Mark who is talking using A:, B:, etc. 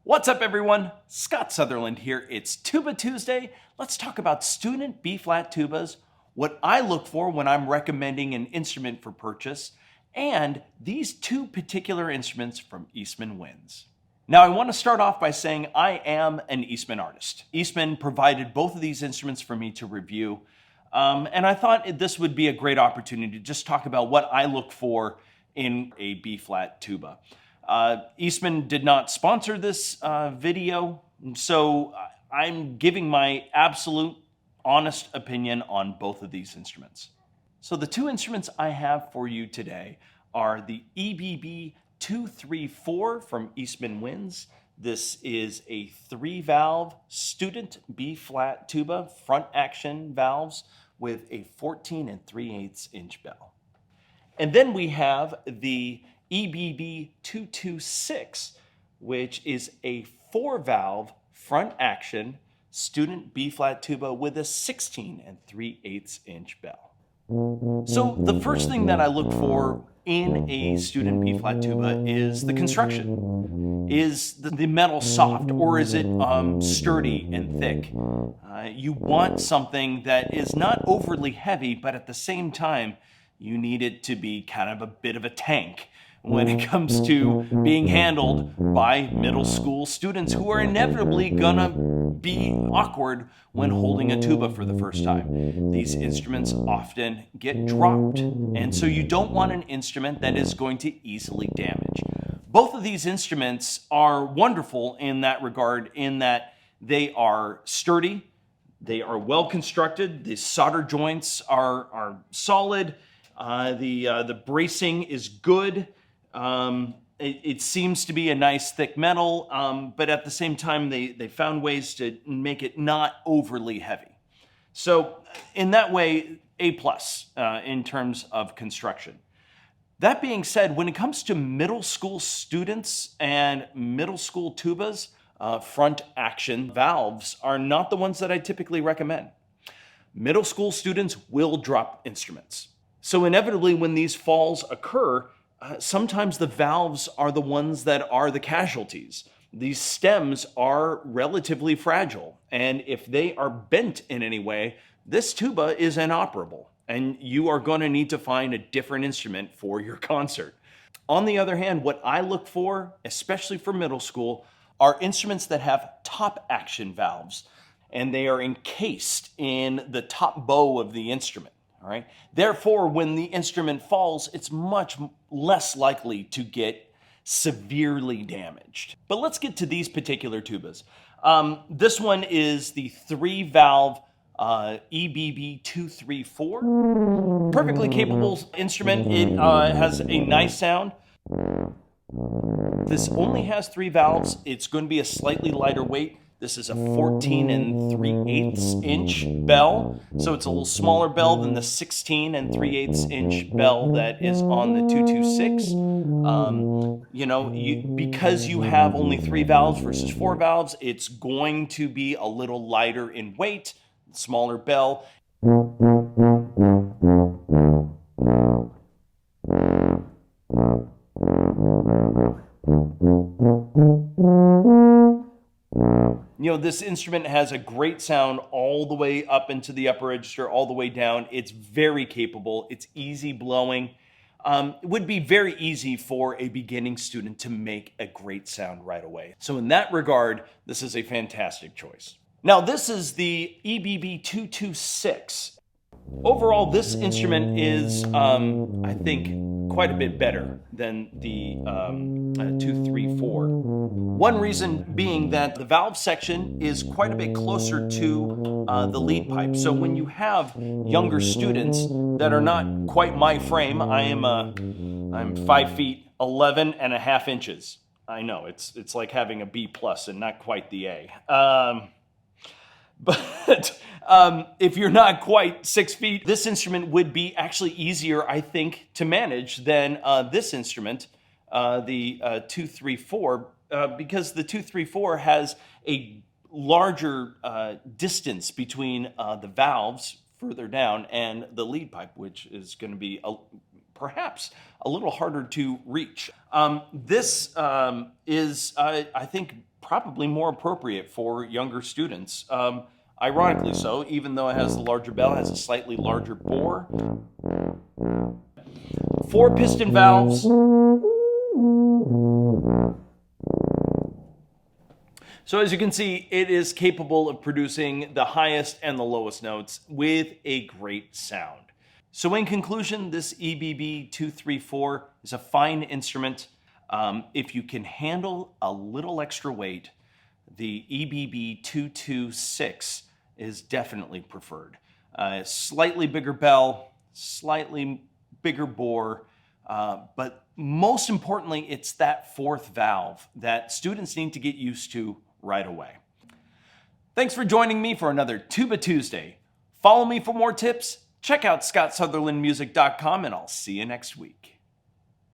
A: What's up everyone? Scott Sutherland here. It's Tuba Tuesday. Let's talk about student B-flat tubas, what I look for when I'm recommending an instrument for purchase, and these two particular instruments from Eastman Winds. Now I want to start off by saying I am an Eastman artist. Eastman provided both of these instruments for me to review, and I thought this would be a great opportunity to just talk about what I look for in a B-flat tuba. Eastman did not sponsor this video, so I'm giving my absolute honest opinion on both of these instruments. So the two instruments I have for you today are the EBB 234 from Eastman Winds. This is a 3-valve student B-flat tuba, front action valves with a 14 3/8 inch bell. And then we have the EBB 226, which is a 4-valve front action student B-flat tuba with a 16 3/8 inch bell. So the first thing that I look for in a student B-flat tuba is the construction. Is the metal soft, or is it sturdy and thick? You want something that is not overly heavy, but at the same time, you need it to be kind of a bit of a tank when it comes to being handled by middle school students who are inevitably gonna be awkward when holding a tuba for the first time. These instruments often get dropped, and so you don't want an instrument that is going to easily damage. Both of these instruments are wonderful in that regard, in that they are sturdy, they are well constructed, the solder joints are solid, the bracing is good. It seems to be a nice thick metal, but at the same time, they found ways to make it not overly heavy. So in that way, A+ in terms of construction. That being said, when it comes to middle school students and middle school tubas, front action valves are not the ones that I typically recommend. Middle school students will drop instruments. So inevitably, when these falls occur, sometimes the valves are the ones that are the casualties. These stems are relatively fragile, and if they are bent in any way, this tuba is inoperable, and you are going to need to find a different instrument for your concert. On the other hand, what I look for, especially for middle school, are instruments that have top action valves, and they are encased in the top bow of the instrument. All right. Therefore, when the instrument falls, it's much less likely to get severely damaged. But let's get to these particular tubas. This one is the 3-valve EBB 234. Perfectly capable instrument. It has a nice sound. This only has 3 valves. It's going to be a slightly lighter weight. This is a 14 3/8 inch bell, so it's a little smaller bell than the 16 3/8 inch bell that is on the 226. Because you have only 3 valves versus 4 valves, it's going to be a little lighter in weight, smaller bell. This instrument has a great sound all the way up into the upper register, all the way down. It's very capable. It's easy blowing. It would be very easy for a beginning student to make a great sound right away. So in that regard, this is a fantastic choice. Now, this is the EBB 226. Overall, this instrument is, I think, quite a bit better than the 234. One reason being that the valve section is quite a bit closer to the lead pipe. So when you have younger students that are not quite my frame, I'm 5 feet 11 and a half inches. I know it's like having a B+ and not quite the A. But if you're not quite 6 feet, this instrument would be actually easier, I think, to manage than this instrument, the 234, because the 234 has a larger distance between the valves further down and the lead pipe, which is going to be perhaps a little harder to reach. This is, I think, probably more appropriate for younger students. Ironically so, even though it has the larger bell, it has a slightly larger bore. 4 piston valves. So as you can see, it is capable of producing the highest and the lowest notes with a great sound. So in conclusion, this EBB 234 is a fine instrument. If you can handle a little extra weight, the EBB 226 is definitely preferred. Slightly bigger bell, slightly bigger bore, but most importantly, it's that 4th valve that students need to get used to right away. Thanks for joining me for another Tuba Tuesday. Follow me for more tips. Check out ScottSutherlandMusic.com, and I'll see you next week.